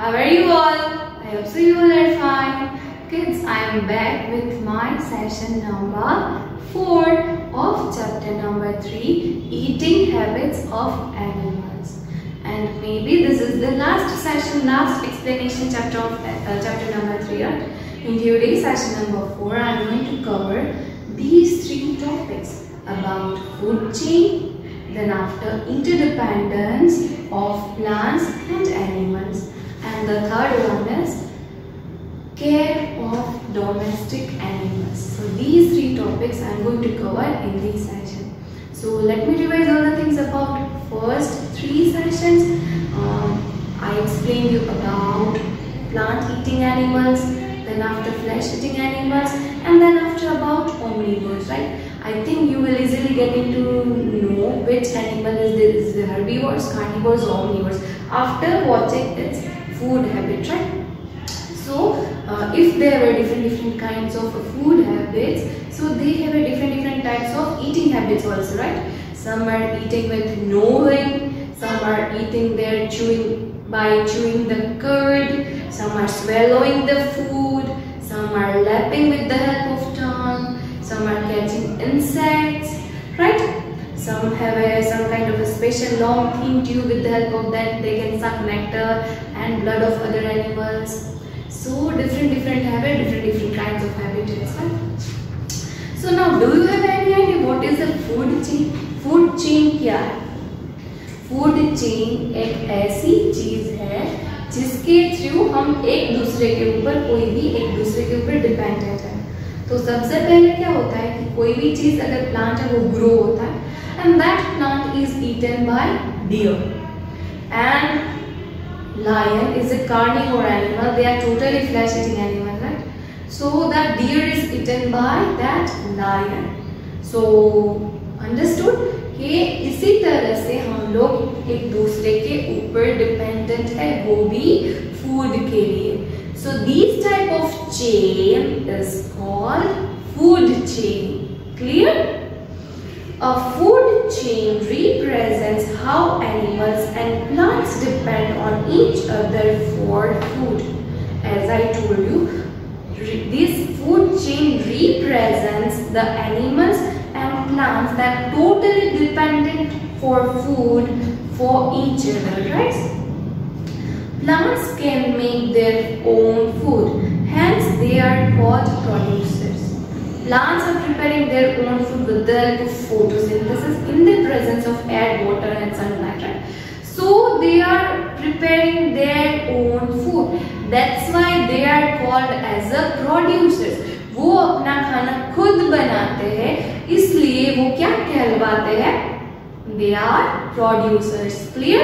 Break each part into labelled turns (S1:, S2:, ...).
S1: How are you all? I hope so you all are fine. Kids, I am back with my session number 4 of chapter number 3, Eating Habits of Animals. And maybe this is the last session, last explanation chapter of chapter number 3. Right? In today's session number 4, I am going to cover these 3 topics about food chain, then after interdependence of plants and animals, and the third one is care of domestic animals. So these 3 topics I am going to cover in this session. So let me revise all the things about first 3 sessions. I explained you about plant eating animals, then after flesh eating animals, and then after about omnivores, right? I think you will easily get into know which animal is the herbivores, carnivores or omnivores after watching its food habit, right? So if there were different kinds of food habits, so they have a different types of eating habits also, right? Some are eating with gnawing, some are eating their by chewing the curd, some are swallowing the food, some are lapping with the help of tongue, some are catching insects, right? Some have some kind of a special long thin tube. With the help of that they can suck nectar and blood of other animals. So different habits, different kinds of habitats, right? So now do you have any idea what is the food chain? Food chain क्या है? Food chain एक ऐसी चीज है जिसके through हम एक दूसरे के ऊपर कोई भी एक दूसरे के ऊपर डिपेंडेंट है. तो सबसे पहले क्या होता है कि कोई भी चीज अगर प्लांट है वो ग्रो होता है and that plant is eaten by deer, and lion is a carnivore animal. They are totally flesh eating animal, right? So that deer is eaten by that lion. So understood कि इसी तरह से हम लोग एक दूसरे के ऊपर डिपेंडेंट है वो भी फूड के लिए. So these type of chain is called food chain. Clear? A food chain represents how animals and plants depend on each other for food. As I told you, this food chain represents the animals and plants that are totally dependent for food for each other, right? Plants can make their own food, hence they are called producers. Plants are preparing their own food with the help of photosynthesis in the presence of air, water and sunlight, right? So they are preparing their own food. That's why they are called as a producers. वो अपना खाना खुद बनाते हैं, इसलिए वो क्या कहलाते हैं? They are producers. Clear?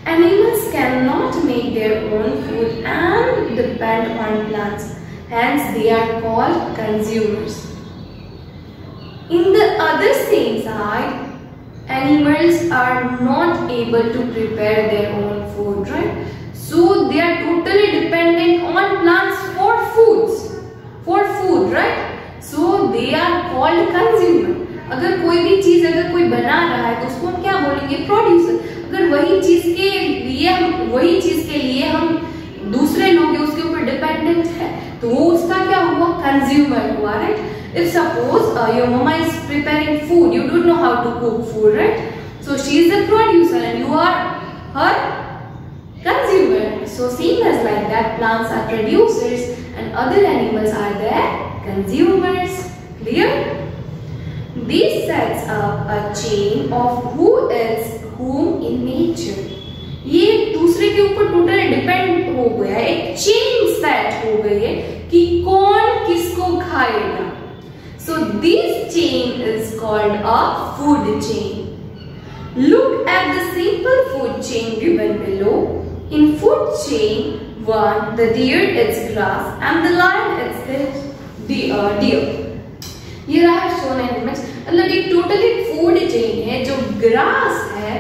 S1: Animals cannot make their own food and depend on plants. Hence, they are called consumers. In the other same side, animals are not able to prepare their own food, right? So, they are totally dependent on plants for food, right? So, they are called consumer. अगर कोई भी चीज अगर कोई बना रहा है तो उसको हम क्या बोलेंगे? प्रोड्यूसर. अगर वही चीज के लिए हम दूसरे लोग उसके ऊपर डिपेंडेंट है तो वो उसका क्या हुआ? कंज्यूमर हुआ, right? If suppose your mama is preparing food, you don't know how to cook food, right? So she is the producer and you are her consumer. So same as like that, plants are producers and other animals are the consumers. Clear? This sets up a chain of who is whom in nature. ये दूसरे के ऊपर totally depend हो गया, एक chain set हो गई है कि कौन किसको खाएगा. So this chain is called a food chain. Look at the simple food chain given below. In food chain 1, the deer eats grass and the lion eats the deer. ये रहा shown in image. मतलब एक totally food chain है जो grass है,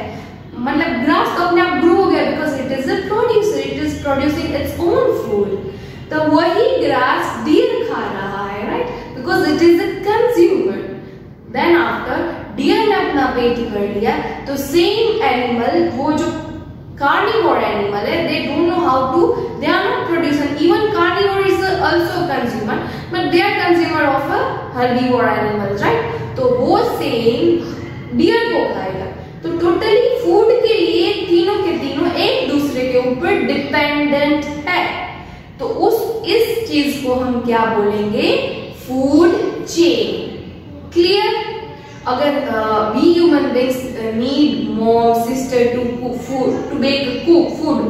S1: मतलब grass तो अपने आप ग्रो हो गया because it is a producer, it is producing its own food. तो वही ग्रास डियर खा रहा है, right? Because it is a consumer. Then after deer ने अपना पेट भर लिया तो सेम एनिमल, वो जो कार्निवोर एनिमल है, they don't know how to, they are not producer, even carnivore is also consumer, but they are consumer of a herbivore animal, right. तो वो सेम डियर को खाएगा। तो टोटली फूड के लिए तीनों के तीनों एक दूसरे के ऊपर डिपेंडेंट है। तो इस चीज को हम क्या बोलेंगे, फूड चेन। क्लियर? अगर we human beings need mom sister to cook food, to cook food,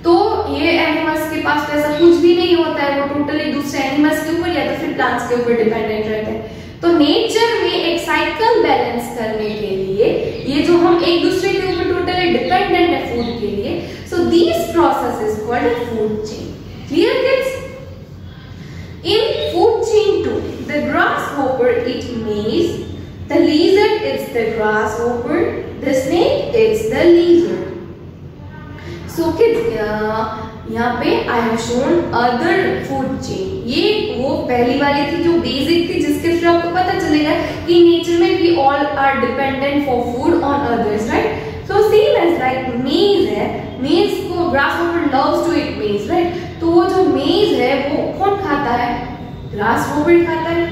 S1: तो ये एनिमल्स के पास तो ऐसा कुछ भी नहीं होता है, वो टोटली दूसरे एनिमल्स के ऊपर या तो फिर प्लांट्स के ऊपर डिपेंडेंट रहते हैं। तो नेचर में एक साइकिल बैलेंस करने के लिए ये जो हम एक दूसरे के ऊपर टोटली डिपेंडेंट है फूड के लिए, so this process is called food chain. Clear, kids? In food chain too, the grasshopper eats maize, the lizard eats the grasshopper, the snake eats the lizard. So kids, यहाँ पे I have shown other food chain. ये वो पहली वाली थी जो basic थी, जिसके थ्रू आपको पता चलेगा कि नेचर में we all are dependent for food on others, right? So same as like maize है, maize को grasshopper loves to eat maize, right? तो वो जो मेज है वो कौन खाता है, ग्रासहॉपर खाता है।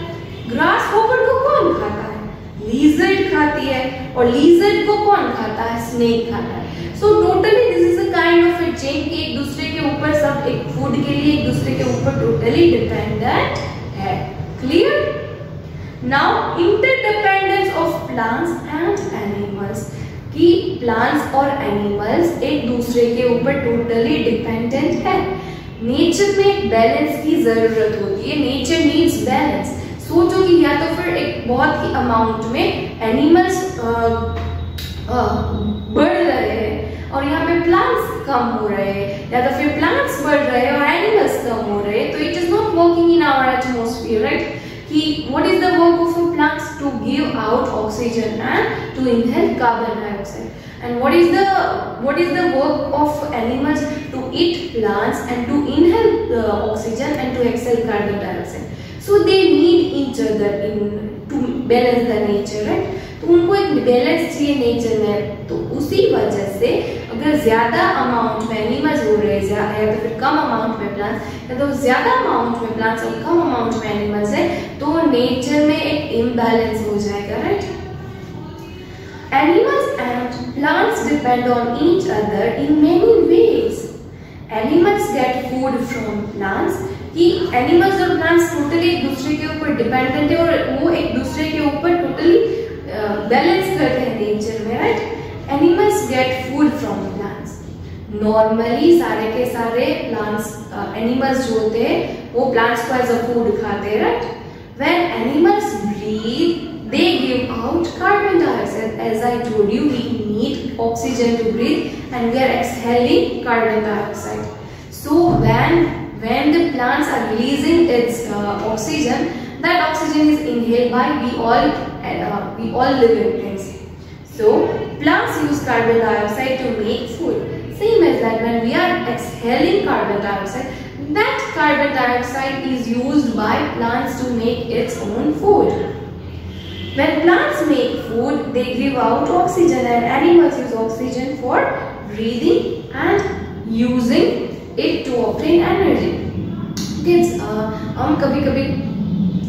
S1: ग्रासहॉपर को कौन खाता है, लीजर्ड खाती है, और लीजर्ड को कौन खाता है, स्नेक खाता है। So totally this is a kind of a chain कि एक दूसरे के ऊपर सब एक फूड के लिए एक दूसरे के ऊपर टोटली डिपेंडेंट है। Clear? Now interdependence of plants and animals, कि प्लांट्स और एनिमल्स एक दूसरे के ऊपर टोटली डिपेंडेंट है। नेचर में बैलेंस की जरूरत होती है, नेचर नीड्स बैलेंस। सोचो कि या तो फिर एक बहुत ही अमाउंट में एनिमल्स बढ़ रहे हैं और यहाँ पे प्लांट्स कम हो रहे हैं, या तो फिर प्लांट्स बढ़ रहे हैं और एनिमल्स कम हो रहे हैं, तो it is not working in our atmosphere, right? कि what is the work of plants, to give out oxygen and to inhale carbon dioxide, and what is the work of animals, to eat plants and to inhale the oxygen and to exhale carbon dioxide. So they need each other to balance the nature, right? तो उनको एक balance चाहिए nature में। तो उसी वजह से अगर ज्यादा अमाउंट में एनिमल्स हो रहे हैं या तो फिर कम अमाउंट में प्लांट्स, या तो ज्यादा अमाउंट में प्लांट्स और कम अमाउंट में एनिमल्स है, तो नेचर में एक इम्बैलेंस हो जाएगा, right? Animals and plants depend on each other in many ways. Animals get food from plants. कि animals और plants totally एक दूसरे के ऊपर dependent है और वो एक दूसरे के ऊपर totally balance करते हैं nature में, right? Animals get food from plants. Normally सारे के सारे plants, animals जो होते हैं वो plants को as a food खाते हैं, right? When animals breathe, they give out carbon dioxide. As I told you, we need oxygen to breathe and we are exhaling carbon dioxide. So when the plants are releasing its oxygen, that oxygen is inhaled by we all living things. So plants use carbon dioxide to make food. Same as that, when we are exhaling carbon dioxide, that carbon dioxide is used by plants to make its own food. When plants make food, they give out oxygen, and animals use oxygen for breathing and using it to obtain energy. Kids, हम कभी-कभी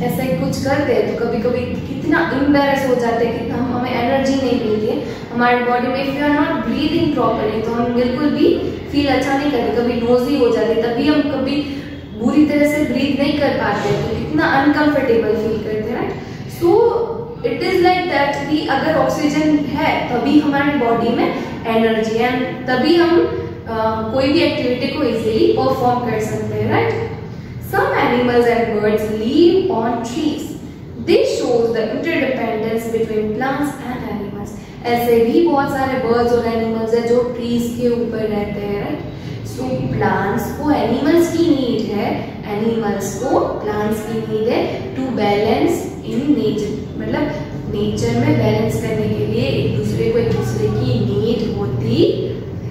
S1: ऐसा कुछ करते हैं तो कभी-कभी कितना embarrass हो जाते हैं कि हमें एनर्जी नहीं मिलती है हमारे बॉडी में। if you are not breathing properly, तो हम बिल्कुल भी फील अच्छा नहीं करते, कभी नोजी हो जाती है, तभी हम कभी बुरी तरह से ब्रीथ नहीं कर पाते, तो कितना अनकंफर्टेबल फील करते हैं, right? So it is like that कि अगर ऑक्सीजन है तभी हमारी बॉडी में एनर्जी है, तभी हम कोई भी एक्टिविटी को इजीली परफॉर्म कर सकते हैं, right? Some animals and birds live on trees. This shows the interdependence between plants and animals. ऐसे भी बहुत सारे birds और animals हैं जो trees के ऊपर रहते हैं, right? So plants को animals की need है, animals को plants की need है to balance in nature. मतलब nature में balance करने के लिए एक दूसरे को एक दूसरे की need होती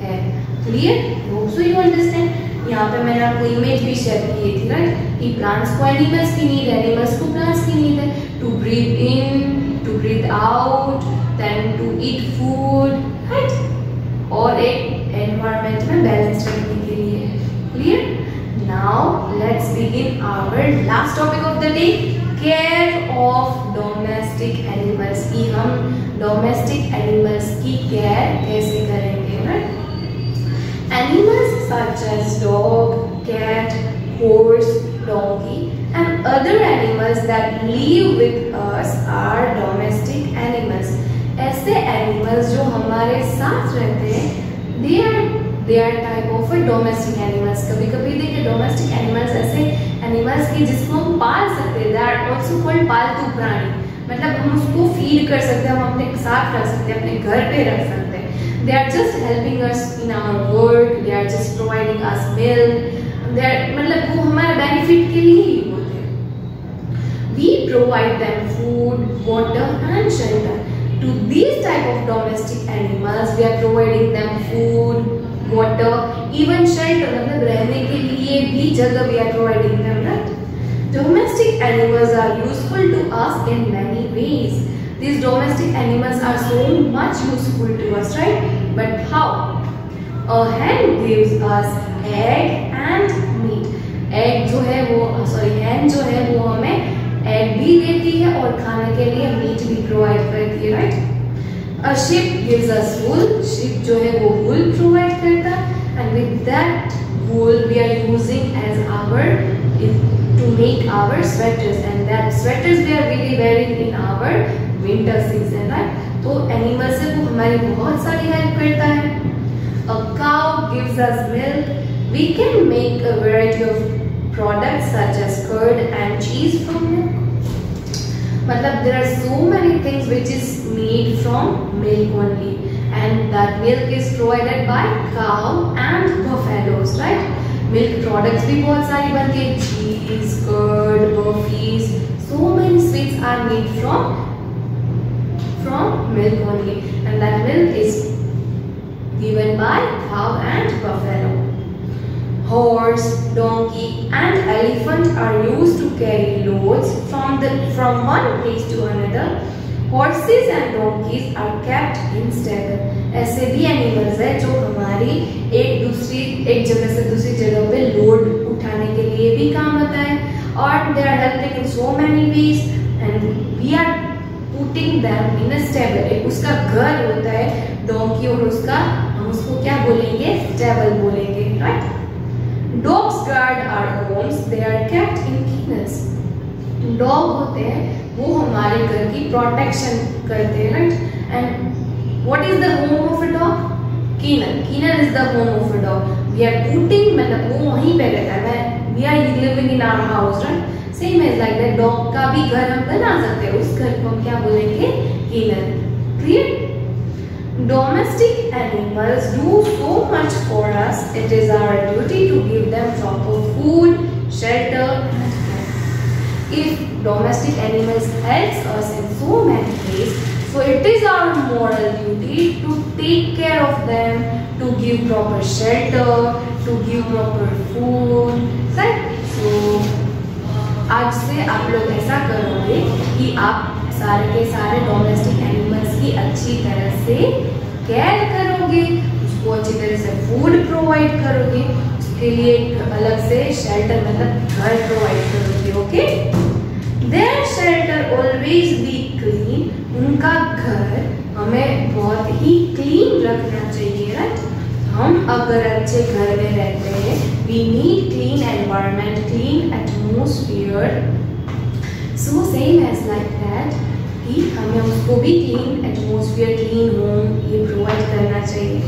S1: है। Clear? Hope so you understand. यहाँ पे मैंने आपको इमेज भी शेयर की थी, राइट? कि प्लांट्स को एनिमल्स की नीड है, एनिमल्स को प्लांट्स की नीड है to breathe in, to breathe out, then to eat food, right? और एक environment let's begin our last topic of the day, care of domestic animals. कि हम domestic animals की care कैसे करेंगे, right? Animals such as dog, cat, horse, donkey and other animals that live with us are domestic animals. ऐसे animals जो हमारे साथ रहते हैं, they are type of a domestic animals. कभी कभी देखिए domestic animals ऐसे animals की जिसको हम पाल सकते हैं, they are also called पालतू प्राणी. मतलब हम उसको फीड कर सकते हैं, हम अपने साथ रख सकते हैं, अपने घर पे रख सकते हैं. They are just helping us in our work. They are just providing us milk. They are मतलब वो हमारे benefit के लिए ही होते हैं. We provide them food, water and shelter. To these type of domestic animals, we are providing them food, water, even shelter. मतलब रहने के लिए भी जगह we are providing them, right? Domestic animals are useful to us in many ways. These domestic animals are so much useful to us, right? But how? A hen gives us egg and meat. Egg जो है वो hen जो है वो हमें egg भी देती है और खाने के लिए meat भी provide करती है, right? A sheep gives us wool. Sheep जो है वो wool provide करता है, and with that wool we are using as our to make our sweaters, and that sweaters we are really wearing in our winter season, right? तो animal से वो हमारी बहुत सारी help करता है. A cow gives us milk. We can make a variety of products such as curd and cheese from milk. मतलब there are so many things which is made from milk only, and that milk is provided by cow and buffaloes, right? Milk products भी बहुत सारी बनती है, cheese, curd, burfies, so many sweets are made from milk only, and that milk is given by cow and buffalo. Horse, donkey and elephant are used to carry loads from one place to another. Horses and donkeys are kept in stable. ऐसे भी animals है जो हमारी एक जगह से दूसरी जगह पे लोड उठाने के लिए भी काम आता है, और they are helping in so many ways, and we are putting them in a stable. एक उसका घर होता है donkey और हम उसको क्या बोलेंगे, stable बोलेंगे, right? Dogs guard our homes. They are kept in kennels. Dog होते हैं वो हमारे घर की प्रोटेक्शन करते हैं, right? And what is the home of a dog? Kennel. Kennel is the home of a dog. We are putting मतलब वो वहीं पे रहता है. We are living in our house, right? Same as like that. Dog का भी घर हम बना सकते हैं. उस घर को हम क्या बोलेंगे? Kennel. Clear? Domestic animals do so much for us. It is our duty to give them proper food, shelter and care. If domestic animals helps us in so many ways, so it is our moral duty to take care of them, to give proper shelter, to give proper food, right? So आज से आप लोग ऐसा करोगे कि आप सारे के सारे डोमेस्टिक एनिमल्स की अच्छी तरह से केयर करोगे, उसको अच्छी तरह से फूड प्रोवाइड करोगे, उसके लिए एक अलग से शेल्टर मतलब घर प्रोवाइड करोगे. Okay, there shelter always be clean. उनका घर हमें बहुत ही क्लीन रखना चाहिए, राइट? हम अगर अच्छे घर में रहते हैं, we need clean environment, clean atmosphere. So same as like that कि हमें उसको भी क्लीन एटमोसफियर, क्लीन होम ये प्रोवाइड करना चाहिए.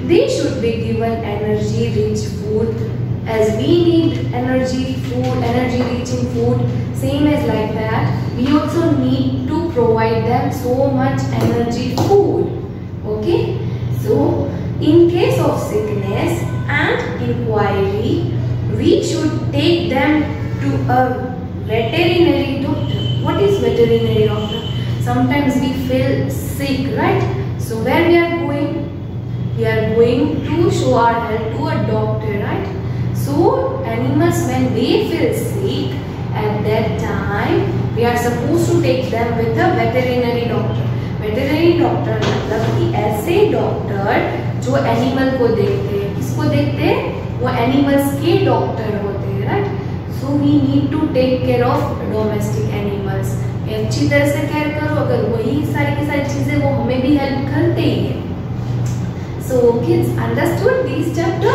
S1: They should be given energy rich food, as we need energy food, energy reaching food. Same as like that, we also need to provide them so much energy food. Okay, so in case of sickness and inquiry, we should take them to a veterinary doctor. What is veterinary doctor? Sometimes we feel sick, right? So where we are going? We are going to show our health to a doctor, right? So animals, when they feel sick, at that time we are supposed to take them with a veterinary doctor. Veterinary doctor मतलब कि ऐसे doctor जो animal को देखते हैं. किसको देखते हैं? वो एनिमल्स के डॉक्टर होते हैं, right? So we need to take care of domestic animals. अच्छी तरह से केयर करो, अगर वही सारी की सारी चीजें वो हमें भी हेल्प करते ही है। So kids, understood these chapter?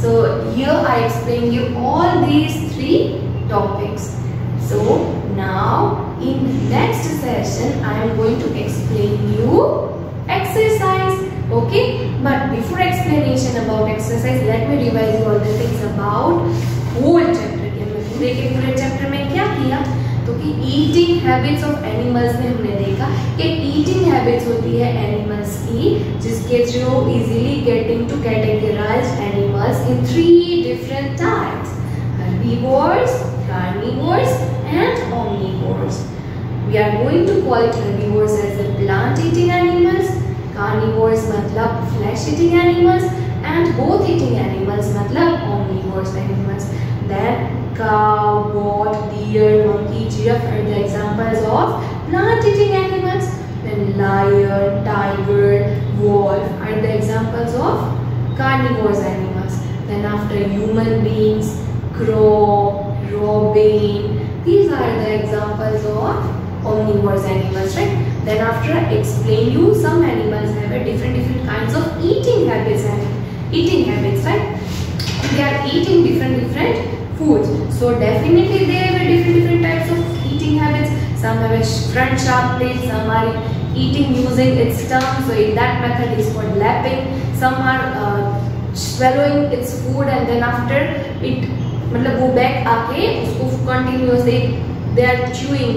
S1: So here I explain you all these 3 topics. So now in next session I am going to explain you exercise. Okay, but before explanation about exercise, let me revise you all the things about whole chapter. पूरे के पूरे chapter में क्या किया, तो कि eating habits of animals में हमने देखा कि ईटिंग हैबिट्स होती है एनिमल्स की, जिसके through easily getting to categorize animals in 3 different types, herbivores, carnivores and omnivores. We are going to call it herbivores as the plant eating animals, carnivores मतलब flesh eating animals, and both eating animals मतलब omnivores animals. Then cow, goat, deer, monkey, giraffe are the examples of plant eating animals. Then lion, tiger, wolf are the examples of carnivorous animals. Then after human beings, crow, robin, these are the examples of omnivorous animals, right? Then after I explain you some animals have a different kinds of eating habits right? They are eating different foods, so definitely they have a different types of eating habits. Some have a front sharp teeth, some are eating using its tongue, so in that method is called lapping. Some are swallowing its food and then after it मतलब वो back आके उसको continuously they are chewing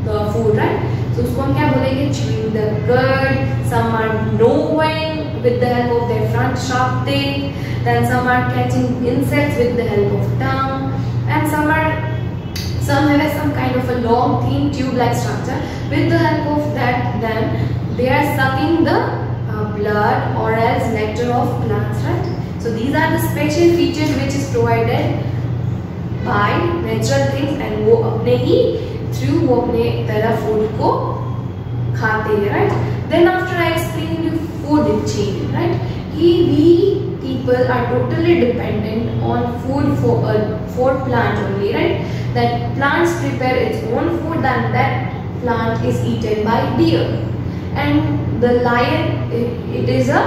S1: the food, right? So उसको हम क्या बोलेंगे, chewing the cud. Some are gnawing with the help of their front sharp teeth. Then some are catching insects with the help of tongue, and some have some kind of a long thin tube-like structure. With the help of that, then they are sucking the blood or else nectar of plants, right? So these are the special features which is provided by natural things, and वो अपने ही through वो अपने तरह food को खाते हैं, right? Then after I explain you food chain, right? We people are totally dependent on food for plant only, right? That plants prepare its own food and that plant is eaten by deer. And the lion, it is a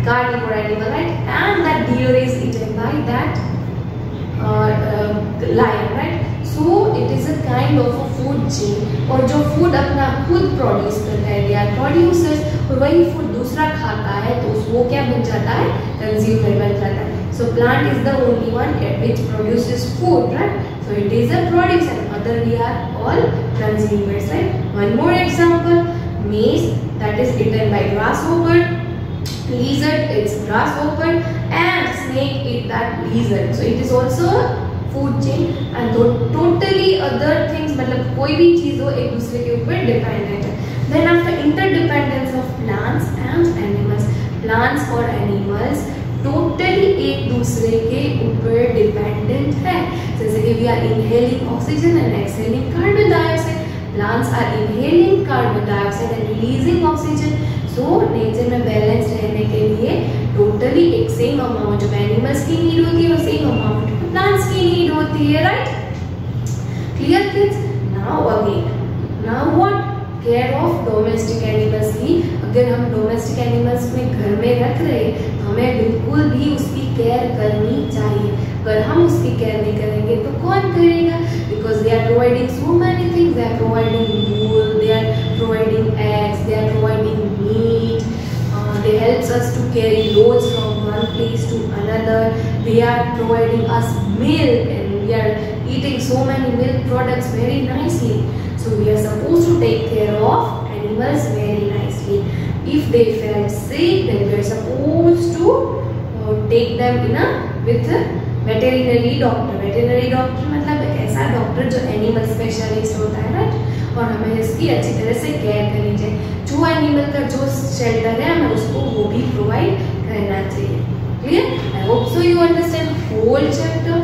S1: carnivore animal, right? And that deer is eaten by that lion, right? So it is a kind of a food chain. और जो food अपना खुद produce करता है, they are producers, और वही food दूसरा खाता है तो वो क्या बन जाता है, consumer बन जाता है. So plant is the only one which produces food, right? So it is a producer, other we are all consumers, right? One more example, maize that is eaten by grasshopper, lizard it's grasshopper, and snake eat that lizard. So it is also food chain, and totally other things मतलब कोई भी चीज हो एक दूसरे के ऊपर dependent है. Then after interdependence of plants and animals, plants और animals totally एक दूसरे के ऊपर डिपेंडेंट है. जैसे कि we are inhaling oxygen and exhaling carbon dioxide. Plants are inhaling carbon dioxide and releasing oxygen. So nature में बैलेंस रहने के लिए टोटली एक सेम अमाउंट ऑफ एनिमल्स की नीड होती है और सेम अमाउंट ऑफ प्लांट्स की नीड होती है, right? Clear kids? Now again, now what, care of domestic animals की. अगर हम डोमेस्टिक एनिमल्स में घर में रख रहे हैं तो हमें बिल्कुल भी उसकी केयर करनी चाहिए. अगर हम उसकी केयर नहीं करेंगे तो कौन करेगा? Because they are providing so many things. They are providing wool, they are providing eggs, they are providing meat, they helps us to carry loads from one place to another. They are providing us milk and we are eating so many milk products very nicely. So we are supposed to take care of animals very nicely. If they feel sick, then we are supposed to take them with a veterinary doctor. Veterinary doctor मतलब एक ऐसा doctor जो animal specialist होता है, right? और हमें इसकी अच्छी तरह से केयर करनी चाहिए. जो एनिमल का जो शेल्टर है हमें उसको वो भी प्रोवाइड करना चाहिए. Clear? I hope so you understand whole chapter.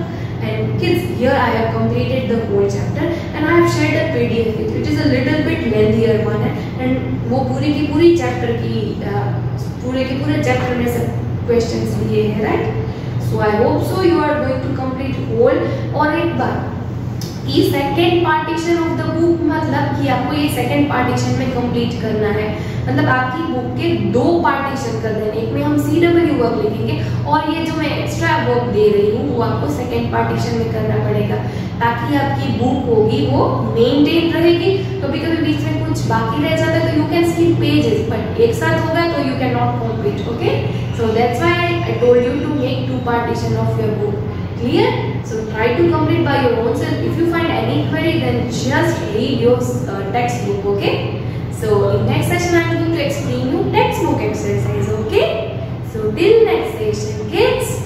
S1: And kids, here I have completed the whole chapter and I have shared a PDF with. It is a little bit lengthier one है and वो पूरी की पूरी chapter की पूरे के पूरे chapter में सब क्वेश्चंस दिए हैं, right? So I hope so you are going to complete whole. और एक बार कि second partition of the book मतलब कि आपको ये सेकेंड पार्टीशन में कंप्लीट करना है, मतलब आपकी बुक के दो पार्टीशन कर देने, एक में हम CW वर्क लिखेंगे और ये जो मैं एक्स्ट्रा वर्क दे रही हूँ वो आपको सेकेंड पार्टीशन में करना पड़ेगा, ताकि आपकी बुक होगी वो मेंटेन रहेगी। कभी कभी बीच में कुछ बाकी रह जाता है तो you can skip pages, but एक साथ होगा तो you can not complete. Okay, so that's why I told you to make two partition of your book. Clear? So try to complete by your own self. If you find any query, then just read your textbook. Okay? So in next session, I am going to explain you textbook exercise. Okay? So till next session, kids.